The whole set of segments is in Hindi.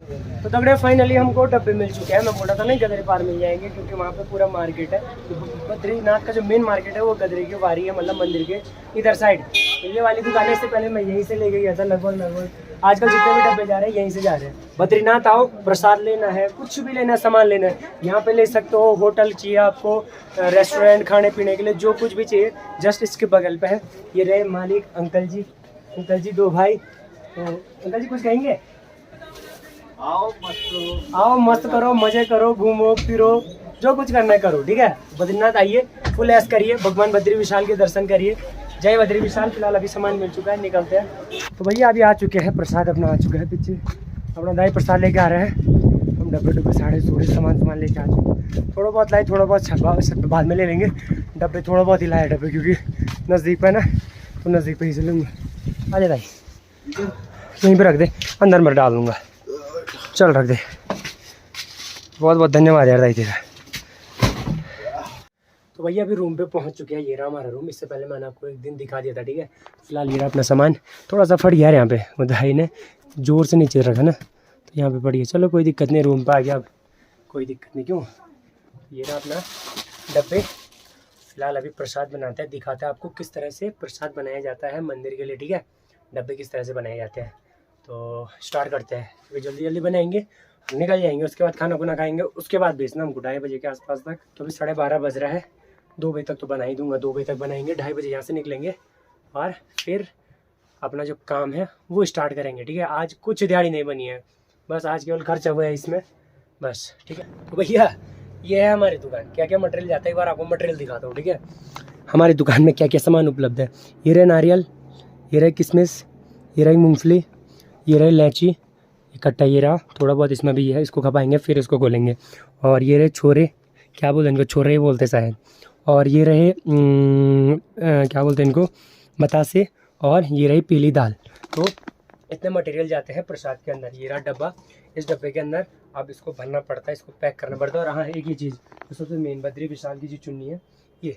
तो दगड़े फाइनली हमको डब्बे मिल चुके हैं। मैं बोला था नहीं गदरे पार मिल जाएंगे, क्योंकि वहाँ पे पूरा मार्केट है। बद्रीनाथ का जो मेन मार्केट है वो गदरे की वारी है, मतलब मंदिर के इधर साइड। तो ये वाली दुकान से पहले मैं यहीं से ले गया था। लगभग आजकल जितने भी डब्बे जा रहे हैं यहीं से जा रहे हैं। बद्रीनाथ आओ, प्रसाद लेना है, कुछ भी लेना है, सामान लेना है, यहाँ पे ले सकते हो। होटल चाहिए आपको, रेस्टोरेंट खाने पीने के लिए, जो कुछ भी चाहिए जस्ट इसके बगल पे है। ये रहे मालिक अंकल जी दो भाई। तो अंकल जी कुछ कहेंगे? आओ मस्त करो, मजे करो, घूमो फिरो, जो कुछ करना है करो, ठीक है। बद्रीनाथ आइए, फुल ऐश करिए, भगवान बद्री विशाल के दर्शन करिए। जय बद्री विशाल। फिलहाल अभी सामान मिल चुका है, निकलते हैं। तो भैया अभी आ चुके हैं, प्रसाद अपना आ चुका है। पीछे अपना दाई प्रसाद लेके आ रहे हैं। हम डब्बे साढ़े थोड़े सामान लेके आ चुके हैं। थोड़ा बहुत लाए, थोड़ा बहुत बाद में ले लेंगे। डब्बे थोड़ा बहुत ही लाए डब्बे, क्योंकि नज़दीक पे है ना, तो नज़दीक पे ही से लूँगा। आ जाए दाई, यहीं पर रख दे, अंदर में डाल दूँगा। चल रख दे। बहुत बहुत धन्यवाद यार दाई तेरा। तो भैया अभी रूम पे पहुंच चुके हैं। ये रहा हमारा रूम। इससे पहले मैंने आपको एक दिन दिखा दिया था, ठीक है। फिलहाल ये रहा अपना सामान। थोड़ा सा फट गया है यहाँ पे, वो भाई ने जोर से नीचे रखा ना, तो यहाँ पे पड़ गया। चलो कोई दिक्कत नहीं, रूम पे आ गया अब, कोई दिक्कत नहीं। क्यों, ये रहा अपना डब्बे। फिलहाल अभी प्रसाद बनाते हैं, दिखाते हैं आपको किस तरह से प्रसाद बनाया जाता है मंदिर के लिए, ठीक है। डब्बे किस तरह से बनाए जाते हैं, तो स्टार्ट करते हैं। अभी जल्दी जल्दी बनाएंगे, निकल जाएंगे। उसके बाद खाना खुना खाएंगे, उसके बाद बेचना हमको 2:30 बजे के आसपास तक। तो अभी 12:30 बज रहा है, 2 बजे तक तो बना ही दूंगा। 2 बजे तक बनाएंगे, 2:30 बजे यहाँ से निकलेंगे और फिर अपना जो काम है वो स्टार्ट करेंगे, ठीक है। आज कुछ दिहाड़ी नहीं बनी है, बस आज केवल खर्चा हुआ है इसमें, बस, ठीक है। तो भैया ये है हमारी दुकान, क्या क्या मटेरियल जाता है एक बार आपको मटेरियल दिखाता हूँ, ठीक है। हमारी दुकान में क्या क्या सामान उपलब्ध है। ये रहे नारियल, ये रहे किशमिश, ये रही मूँगफली, ये रही इलायची, इकट्ठा ये रहा। थोड़ा बहुत इसमें भी है, इसको खपाएंगे फिर इसको खोलेंगे। और ये रहे छोरे, क्या बोलते हैं इनको, छोरे ही बोलते शायद। और ये रहे क्या बोलते हैं इनको, बतासे। और ये रही पीली दाल। तो इतने मटेरियल जाते हैं प्रसाद के अंदर। ये रहा डब्बा, इस डब्बे के अंदर अब इसको भरना पड़ता है, इसको पैक करना पड़ता है। और हाँ एक ही चीज़, तो सबसे मेन बद्री विशाल की जो चुन्नी है ये,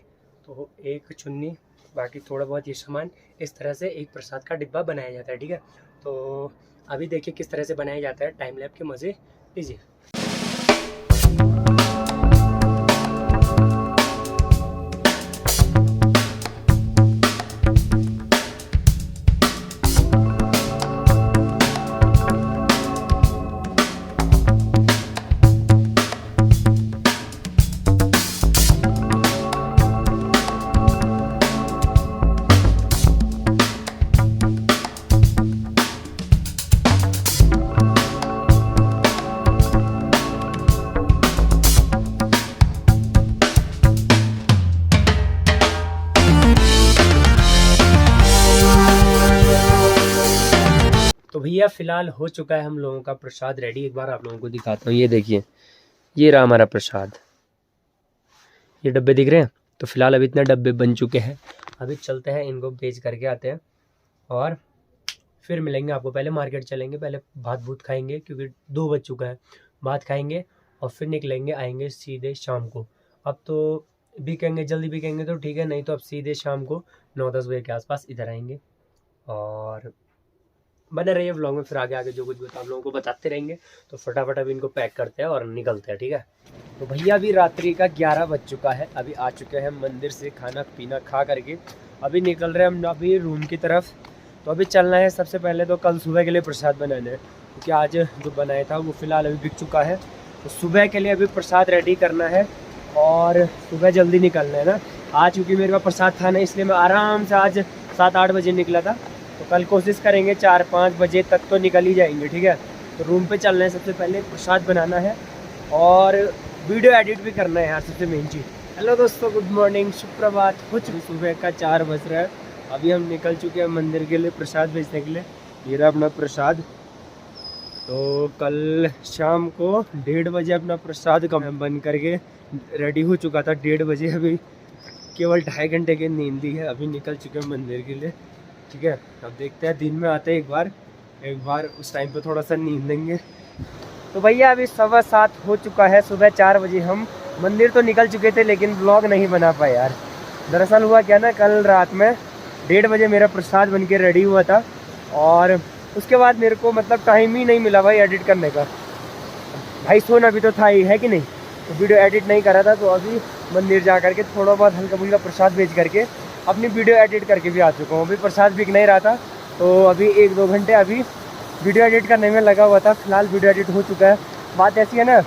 तो एक चुन्नी, बाकी थोड़ा बहुत ये सामान, इस तरह से एक प्रसाद का डिब्बा बनाया जाता है, ठीक है। तो अभी देखिए किस तरह से बनाया जाता है, टाइम लैप के मज़े लीजिए। तो भैया फ़िलहाल हो चुका है हम लोगों का प्रसाद रेडी। एक बार आप लोगों को दिखाता हूँ, ये देखिए, ये रहा हमारा प्रसाद। ये डब्बे दिख रहे हैं। तो फिलहाल अभी इतने डब्बे बन चुके हैं। अभी चलते हैं, इनको बेच करके आते हैं और फिर मिलेंगे आपको। पहले मार्केट चलेंगे, पहले भात भूत खाएंगे, क्योंकि 2 बज चुका है। भात खाएंगे और फिर निकलेंगे, आएंगे सीधे शाम को। अब तो बिकेंगे, जल्दी बिकेंगे तो ठीक है, नहीं तो अब सीधे शाम को 9-10 बजे के आसपास इधर आएंगे। और बने रहिए व्लॉग में, फिर आगे आगे जो कुछ भी आप लोगों को बताते रहेंगे। तो फटाफट अभी इनको पैक करते हैं और निकलते हैं, ठीक है। तो भैया अभी रात्रि का 11 बज चुका है। अभी आ चुके हैं मंदिर से, खाना पीना खा करके अभी निकल रहे हैं हम अभी रूम की तरफ। तो अभी चलना है, सबसे पहले तो कल सुबह के लिए प्रसाद बनाना है, क्योंकि आज जो बनाया था वो फ़िलहाल अभी बिक चुका है। तो सुबह के लिए अभी प्रसाद रेडी करना है और सुबह जल्दी निकलना है ना। आज क्योंकि मेरे पास प्रसाद था ना, इसलिए मैं आराम से आज 7-8 बजे निकला था। तो कल कोशिश करेंगे 4-5 बजे तक तो निकल ही जाएंगे, ठीक है। तो रूम पे चलना है, सबसे पहले प्रसाद बनाना है और वीडियो एडिट भी करना है यार, सबसे मेन चीज़। हेलो दोस्तों, गुड मॉर्निंग, सुप्रभात। कुछ सुबह का 4 बज रहा है। अभी हम निकल चुके हैं मंदिर के लिए प्रसाद बेचने के लिए। ये रहा अपना प्रसाद। तो कल शाम को 1:30 बजे अपना प्रसाद बन करके रेडी हो चुका था। 1:30 बजे अभी केवल 2.5 घंटे की नींद ली है। अभी निकल चुके हैं मंदिर के लिए, ठीक है। अब देखते हैं, दिन में आते हैं एक बार उस टाइम पे थोड़ा सा नींद लेंगे। तो भैया अभी 7:15 हो चुका है। सुबह 4 बजे हम मंदिर तो निकल चुके थे, लेकिन ब्लॉग नहीं बना पाए यार। दरअसल हुआ क्या ना, कल रात में 1:30 बजे मेरा प्रसाद बन के रेडी हुआ था और उसके बाद मेरे को मतलब टाइम ही नहीं मिला भाई एडिट करने का। भाई सोना भी तो था ही, है कि नहीं। तो वीडियो एडिट नहीं करा था, तो अभी मंदिर जा करके थोड़ा बहुत हल्का फुल्का प्रसाद बेच करके अपनी वीडियो एडिट करके भी आ चुका हूँ। अभी प्रसाद बिक नहीं रहा था, तो अभी 1-2 घंटे अभी वीडियो एडिट करने में लगा हुआ था। फिलहाल वीडियो एडिट हो चुका है। बात ऐसी है ना,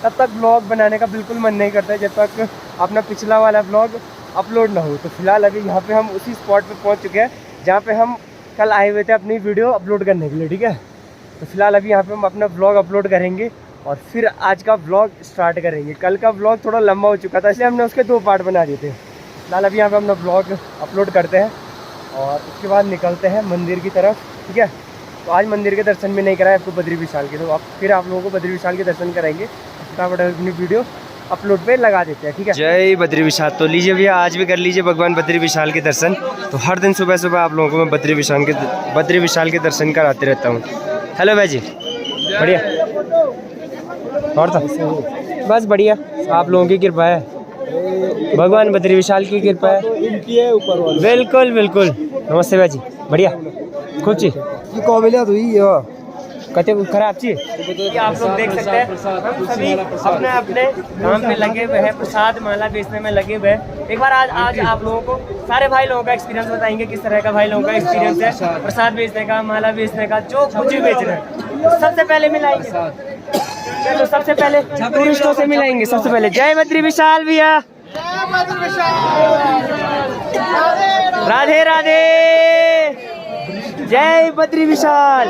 तब तक ब्लॉग बनाने का बिल्कुल मन नहीं करता जब तक अपना पिछला वाला ब्लॉग अपलोड ना हो। तो फिलहाल अभी यहाँ पे हम उसी स्पॉट पे पहुँच चुके हैं जहाँ पे हम कल आए हुए थे अपनी वीडियो अपलोड करने के लिए, ठीक है। तो फिलहाल अभी यहाँ पे हम अपना ब्लॉग अपलोड करेंगे और फिर आज का ब्लॉग स्टार्ट करेंगे। कल का ब्लॉग थोड़ा लंबा हो चुका था, इसलिए हमने उसके 2 पार्ट बना दिए थे। फिलहाल अभी यहाँ पे अपना ब्लॉग अपलोड करते हैं और उसके बाद निकलते हैं मंदिर की तरफ, ठीक है। तो आज मंदिर के दर्शन भी नहीं कराए आपको बद्री विशाल के, तो आप लोगों को बद्री विशाल के दर्शन कराएंगे। फटाफट अपनी वीडियो अपलोड पे लगा देते हैं, ठीक है। जय बद्री विशाल। तो लीजिए भैया, आज भी कर लीजिए भगवान बद्री विशाल के दर्शन। तो हर दिन सुबह सुबह आप लोगों को मैं बद्री विशाल के दर्शन कराते रहता हूँ। हेलो भाई जी, बढ़िया। और तो बस बढ़िया, आप लोगों की कृपा है, भगवान बद्री विशाल की कृपा है। बिल्कुल बिल्कुल। नमस्ते भाई जी, बढ़िया खूब चीज कते खराब चीज। आप लोग देख सकते हैं हम सभी अपने अपने काम में लगे हुए हैं, प्रसाद माला बेचने में लगे हुए हैं। एक बार आज आप लोगों को सारे भाई लोगों का एक्सपीरियंस बताएंगे, किस तरह का भाई लोगों का एक्सपीरियंस है प्रसाद बेचने का, माला बेचने का, जो कुछ भी बेच रहे हैं। तो सबसे पहले मिलाएंगे, तो सबसे पहले टूरिस्टों से मिलाएंगे। सबसे पहले जय बद्री विशाल भैया, राधे राधे, जय बद्री विशाल,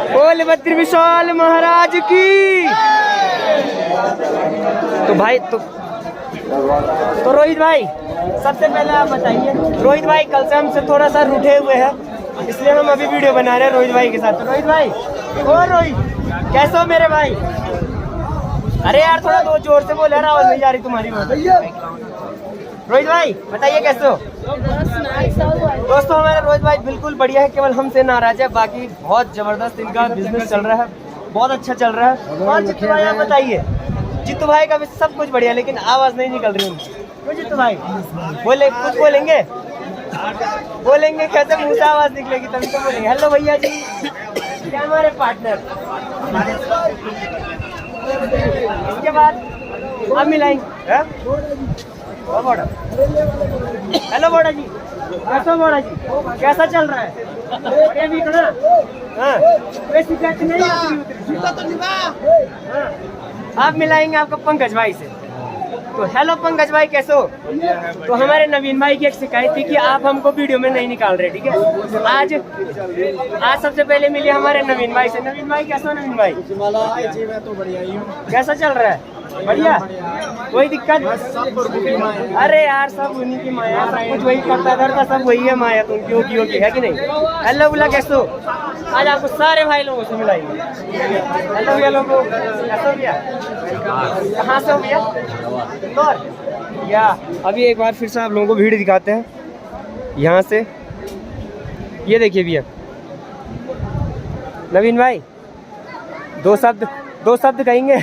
बोल बद्री विशाल महाराज की। तो भाई तो रोहित भाई सबसे पहले आप बताइए। रोहित भाई कल से हमसे थोड़ा सा रूठे हुए हैं, इसलिए हम अभी वीडियो बना रहे हैं रोहित भाई के साथ। तो रोहित भाई, ओ रोहित कैसे हो मेरे भाई? अरे यार थोड़ा दो जोर से बोल यार, आवाज नहीं जा रही तुम्हारी। रोहित भाई बताइए कैसे हो? दोस्तों हमारे रोहित भाई बिल्कुल बढ़िया है, केवल हमसे नाराज है, बाकी बहुत जबरदस्त इनका बिजनेस चल रहा है, बहुत अच्छा चल रहा है। और जित्तू भाई आप बताइए। जित्तू भाई का भी सब कुछ बढ़िया, लेकिन आवाज नहीं निकल रही उनकी। तो जित्तू भाई बोले, कुछ बोलेंगे कैसे मुंह से आवाज निकलेगी तभी तो बोलेंगे। हेलो भैया जी, क्या हमारे पार्टनर। इसके बाद हम मिलाएंगे। हेलो बोड़ा जी, कैसा बोड़ा जी, कैसा चल रहा है? आप मिलाएंगे आपको पंकज भाई से। तो हेलो पंकज भाई कैसे हो? तो हमारे नवीन भाई की एक शिकायत थी कि आप हमको वीडियो में नहीं निकाल रहे, ठीक है। आज सबसे पहले मिले हमारे नवीन भाई से। नवीन भाई कैसे हो? नवीन भाई तो बढ़िया ही हूँ। कैसा चल रहा है? बढ़िया, कोई दिक्कत? अरे यार सब उन्हीं की माया, सब कुछ वही करता करता सब वही है माया, तुम क्यों की होगी, है कि नहीं? हेलो बोला कैसे हो? आज आपको सारे भाई लोगों से मिलाएंगे। हेलो भैया लोगों, कैसे हो भैया? कहाँ से हो भैया? इंदौर या? अभी एक बार फिर से आप लोगों को भीड़ दिखाते हैं यहाँ से। ये देखिए भैया, नवीन भाई दो शब्द कहेंगे।